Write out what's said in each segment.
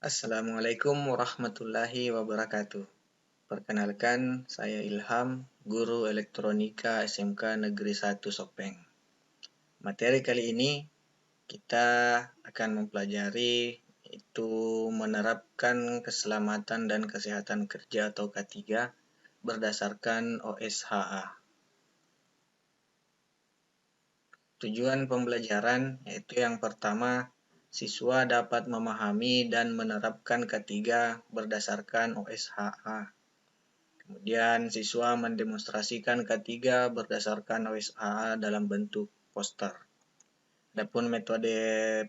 Assalamualaikum warahmatullahi wabarakatuh. Perkenalkan, saya Ilham, guru elektronika SMK Negeri 1 Sopeng. Materi kali ini kita akan mempelajari itu menerapkan keselamatan dan kesehatan kerja atau K3 berdasarkan OSHA. Tujuan pembelajaran yaitu yang pertama, siswa dapat memahami dan menerapkan K3 berdasarkan OSHA. Kemudian siswa mendemonstrasikan K3 berdasarkan OSHA dalam bentuk poster. Adapun metode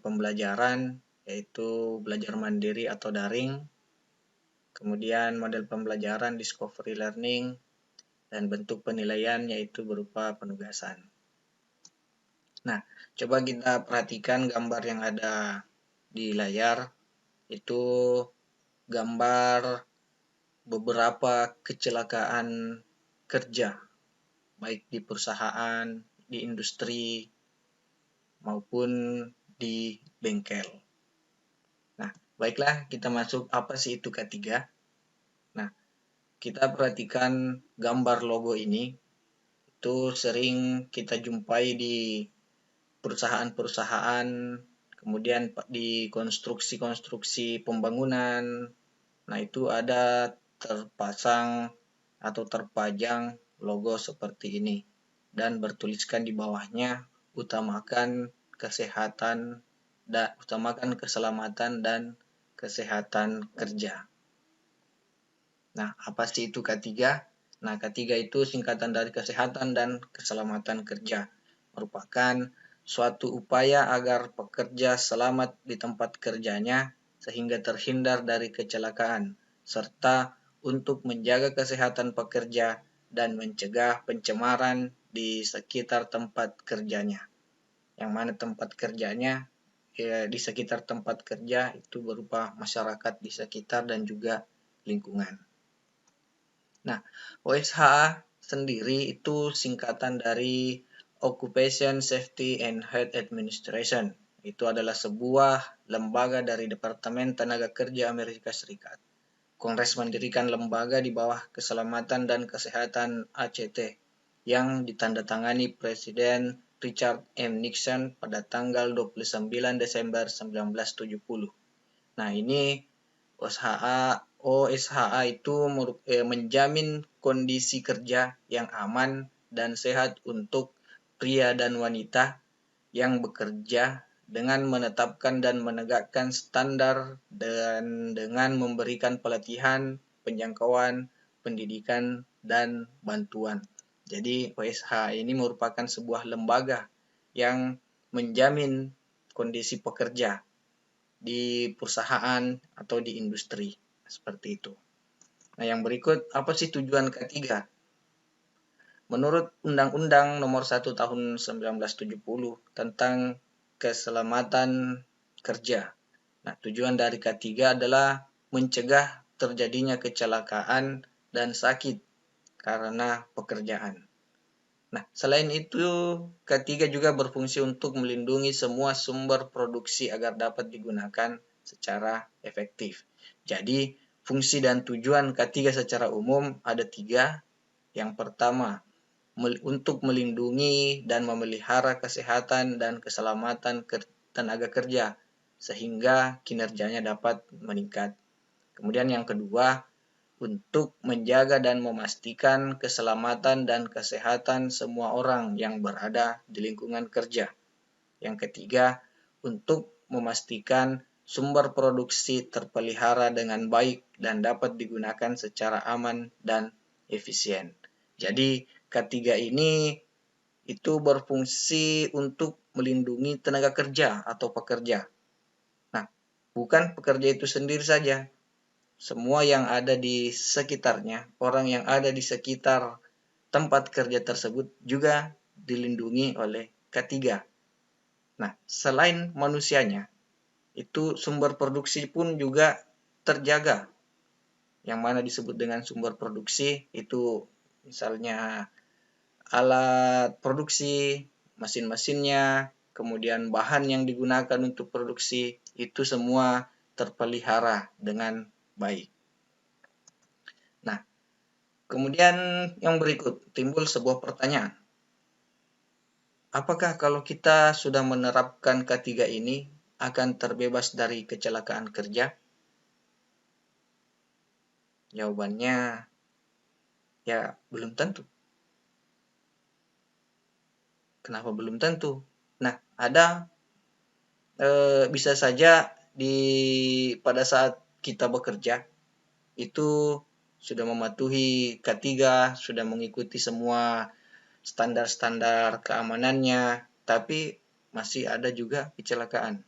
pembelajaran yaitu belajar mandiri atau daring. Kemudian model pembelajaran discovery learning dan bentuk penilaian yaitu berupa penugasan. Nah, coba kita perhatikan gambar yang ada di layar. Itu gambar beberapa kecelakaan kerja, baik di perusahaan, di industri, maupun di bengkel. Nah, baiklah kita masuk apa sih itu K3. Nah, kita perhatikan gambar logo ini, itu sering kita jumpai di perusahaan-perusahaan, kemudian di konstruksi-konstruksi pembangunan. Nah, itu ada terpasang atau terpajang logo seperti ini dan bertuliskan di bawahnya utamakan keselamatan dan kesehatan kerja. Nah, apa sih itu K3? Nah, K3 itu singkatan dari kesehatan dan keselamatan kerja. Merupakan suatu upaya agar pekerja selamat di tempat kerjanya sehingga terhindar dari kecelakaan, serta untuk menjaga kesehatan pekerja dan mencegah pencemaran di sekitar tempat kerjanya. Yang mana tempat kerjanya, di sekitar tempat kerja itu berupa masyarakat di sekitar dan juga lingkungan. Nah, OSHA sendiri itu singkatan dari Occupation Safety and Health Administration. Itu adalah sebuah lembaga dari Departemen Tenaga Kerja Amerika Serikat. Kongres mendirikan lembaga di bawah Keselamatan dan Kesehatan ACT yang ditandatangani Presiden Richard M. Nixon pada tanggal 29 Desember 1970. Nah, ini OSHA itu menjamin kondisi kerja yang aman dan sehat untuk pria dan wanita yang bekerja dengan menetapkan dan menegakkan standar dan dengan memberikan pelatihan, penjangkauan, pendidikan, dan bantuan. Jadi OSHA ini merupakan sebuah lembaga yang menjamin kondisi pekerja di perusahaan atau di industri, seperti itu. Nah, yang berikut, apa sih tujuan K3? Menurut Undang-Undang Nomor 1 Tahun 1970 tentang keselamatan kerja. Nah, tujuan dari K3 adalah mencegah terjadinya kecelakaan dan sakit karena pekerjaan. Nah, selain itu, K3 juga berfungsi untuk melindungi semua sumber produksi agar dapat digunakan secara efektif. Jadi, fungsi dan tujuan K3 secara umum ada 3. Yang pertama, untuk melindungi dan memelihara kesehatan dan keselamatan tenaga kerja, sehingga kinerjanya dapat meningkat. Kemudian yang kedua, untuk menjaga dan memastikan keselamatan dan kesehatan semua orang yang berada di lingkungan kerja. Yang ketiga, untuk memastikan sumber produksi terpelihara dengan baik dan dapat digunakan secara aman dan efisien. Jadi, K3 ini itu berfungsi untuk melindungi tenaga kerja atau pekerja. Nah, bukan pekerja itu sendiri saja, semua yang ada di sekitarnya, orang yang ada di sekitar tempat kerja tersebut juga dilindungi oleh K3. Nah, selain manusianya, itu sumber produksi pun juga terjaga. Yang mana disebut dengan sumber produksi itu misalnya alat produksi, mesin-mesinnya, kemudian bahan yang digunakan untuk produksi, itu semua terpelihara dengan baik. Nah, kemudian yang berikut timbul sebuah pertanyaan. Apakah kalau kita sudah menerapkan K3 ini akan terbebas dari kecelakaan kerja? Jawabannya ya belum tentu. Kenapa belum tentu? Nah, ada bisa saja pada saat kita bekerja itu sudah mematuhi K3, sudah mengikuti semua standar-standar keamanannya, tapi masih ada juga kecelakaan.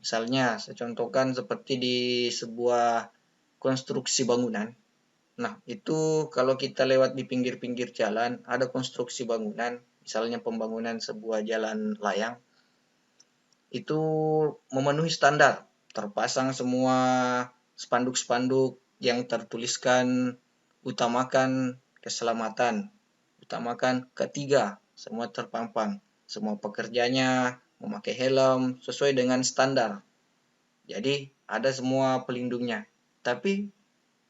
Misalnya, saya contohkan seperti di sebuah konstruksi bangunan. Nah, itu kalau kita lewat di pinggir-pinggir jalan, ada konstruksi bangunan, misalnya pembangunan sebuah jalan layang, itu memenuhi standar. Terpasang semua spanduk-spanduk yang tertuliskan utamakan keselamatan, utamakan K3, semua terpampang. Semua pekerjanya memakai helm sesuai dengan standar. Jadi ada semua pelindungnya. Tapi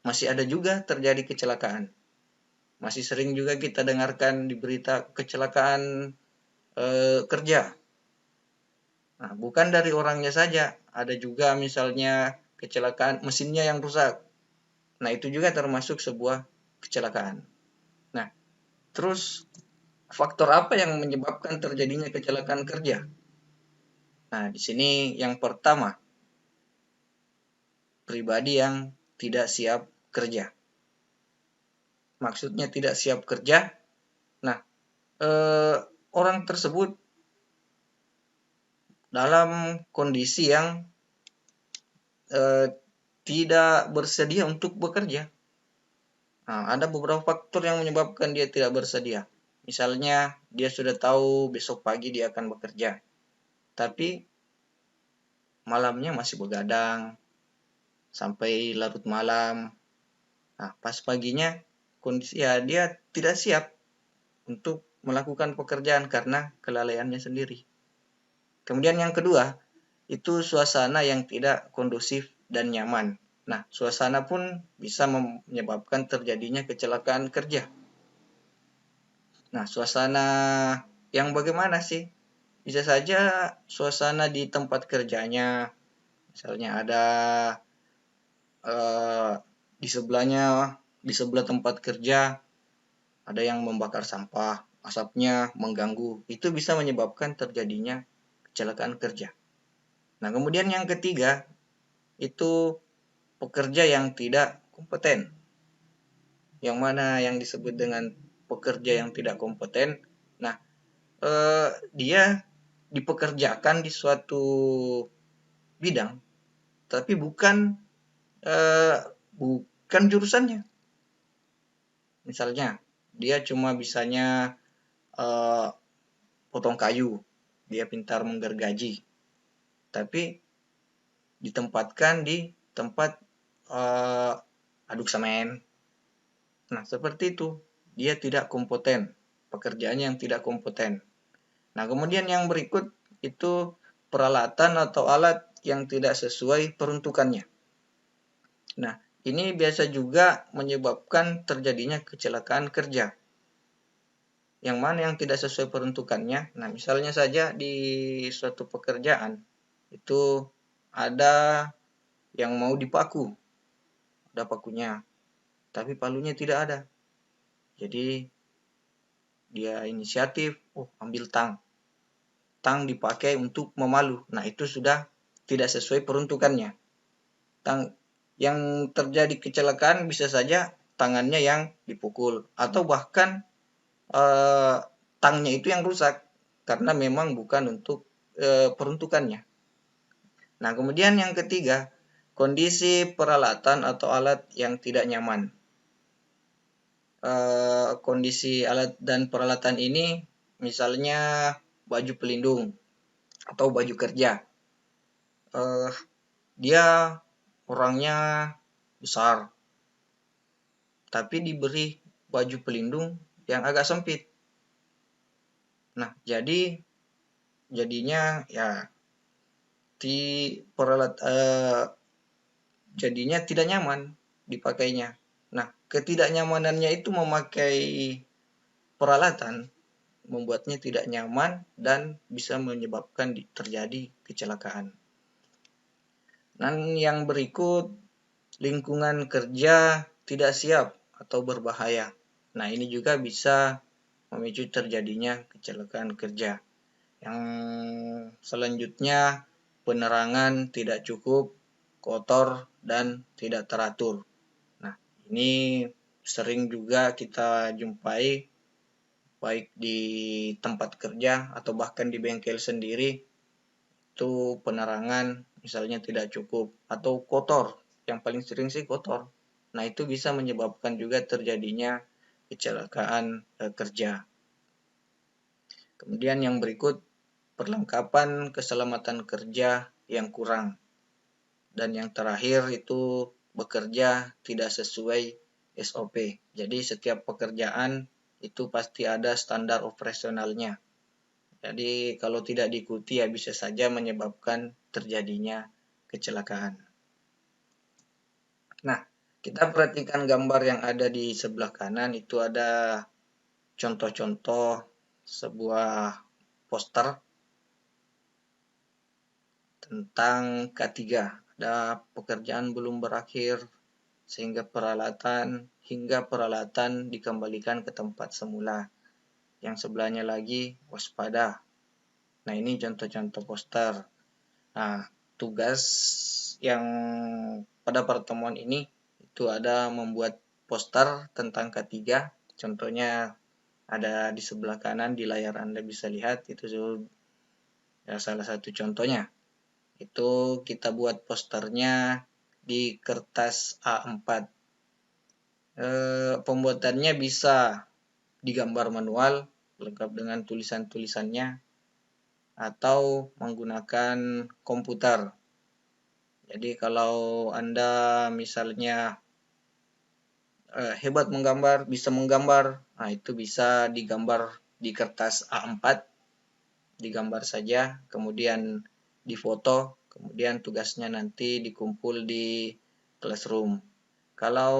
masih ada juga terjadi kecelakaan. Masih sering juga kita dengarkan di berita kecelakaan kerja. Nah, bukan dari orangnya saja, ada juga misalnya kecelakaan mesinnya yang rusak. Nah, itu juga termasuk sebuah kecelakaan. Nah, terus faktor apa yang menyebabkan terjadinya kecelakaan kerja? Nah, di sini yang pertama, pribadi yang tidak siap kerja. Maksudnya tidak siap kerja. Nah, orang tersebut dalam kondisi yang tidak bersedia untuk bekerja. Nah, ada beberapa faktor yang menyebabkan dia tidak bersedia. Misalnya, dia sudah tahu besok pagi dia akan bekerja, tapi malamnya masih begadang sampai larut malam. Nah, pas paginya kondisi dia tidak siap untuk melakukan pekerjaan karena kelalaiannya sendiri. Kemudian yang kedua, itu suasana yang tidak kondusif dan nyaman. Nah, suasana pun bisa menyebabkan terjadinya kecelakaan kerja. Nah, suasana yang bagaimana sih? Bisa saja suasana di tempat kerjanya, misalnya ada di sebelah tempat kerja ada yang membakar sampah, asapnya mengganggu. Itu bisa menyebabkan terjadinya kecelakaan kerja. Nah, kemudian yang ketiga itu pekerja yang tidak kompeten. Yang mana yang disebut dengan pekerja yang tidak kompeten? Nah, dia dipekerjakan di suatu bidang, tapi bukan jurusannya. Misalnya, dia cuma bisanya potong kayu, dia pintar menggergaji, tapi ditempatkan di tempat aduk semen. Nah, seperti itu. Dia tidak kompeten. Pekerjaannya yang tidak kompeten. Nah, kemudian yang berikut itu peralatan atau alat yang tidak sesuai peruntukannya. Nah, ini biasa juga menyebabkan terjadinya kecelakaan kerja. Yang mana yang tidak sesuai peruntukannya? Nah, misalnya saja di suatu pekerjaan itu ada yang mau dipaku, ada pakunya, tapi palunya tidak ada. Jadi dia inisiatif, ambil tang dipakai untuk memalu. Nah, itu sudah tidak sesuai peruntukannya. Tang yang terjadi kecelakaan bisa saja tangannya yang dipukul atau bahkan tangnya itu yang rusak karena memang bukan untuk peruntukannya. Nah, kemudian yang ketiga, kondisi peralatan atau alat yang tidak nyaman. Kondisi alat dan peralatan ini misalnya baju pelindung atau baju kerja. Dia orangnya besar, tapi diberi baju pelindung yang agak sempit. Nah, jadinya ya di jadinya tidak nyaman dipakainya. Nah, ketidaknyamanannya itu memakai peralatan membuatnya tidak nyaman dan bisa menyebabkan terjadi kecelakaan. Dan yang berikut, lingkungan kerja tidak siap atau berbahaya. Nah, ini juga bisa memicu terjadinya kecelakaan kerja. Yang selanjutnya, penerangan tidak cukup, kotor, dan tidak teratur. Nah, ini sering juga kita jumpai baik di tempat kerja atau bahkan di bengkel sendiri, itu penerangan misalnya tidak cukup atau kotor. Yang paling sering sih kotor. Nah, itu bisa menyebabkan juga terjadinya kecelakaan kerja. Kemudian yang berikut, perlengkapan keselamatan kerja yang kurang. Dan yang terakhir itu bekerja tidak sesuai SOP. Jadi setiap pekerjaan itu pasti ada standar operasionalnya. Jadi kalau tidak diikuti ya bisa saja menyebabkan terjadinya kecelakaan. Nah, kita perhatikan gambar yang ada di sebelah kanan, itu ada contoh-contoh sebuah poster tentang K3. Ada pekerjaan belum berakhir hingga peralatan dikembalikan ke tempat semula. Yang sebelahnya lagi waspada. Nah, ini contoh-contoh poster. Nah, tugas yang pada pertemuan ini itu ada membuat poster tentang K3. Contohnya ada di sebelah kanan di layar Anda bisa lihat, itu ya, salah satu contohnya. Itu kita buat posternya di kertas A4. Pembuatannya bisa digambar manual lengkap dengan tulisan-tulisannya atau menggunakan komputer. Jadi kalau Anda misalnya hebat menggambar, bisa menggambar, nah itu bisa digambar di kertas A4, digambar saja, kemudian difoto, kemudian tugasnya nanti dikumpul di classroom. Kalau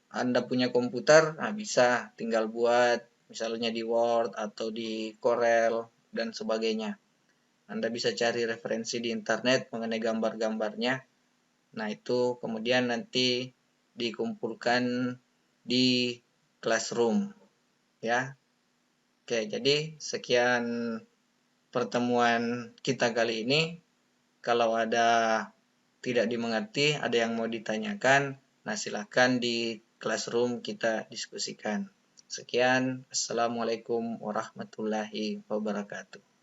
Anda punya komputer, nah bisa tinggal buat misalnya di Word atau di Corel dan sebagainya. Anda bisa cari referensi di internet mengenai gambar-gambarnya. Nah, itu kemudian nanti dikumpulkan di classroom, ya. Oke, jadi sekian pertemuan kita kali ini. Kalau ada tidak dimengerti, ada yang mau ditanyakan, nah silahkan di classroom kita diskusikan. Sekian, Assalamualaikum warahmatullahi wabarakatuh.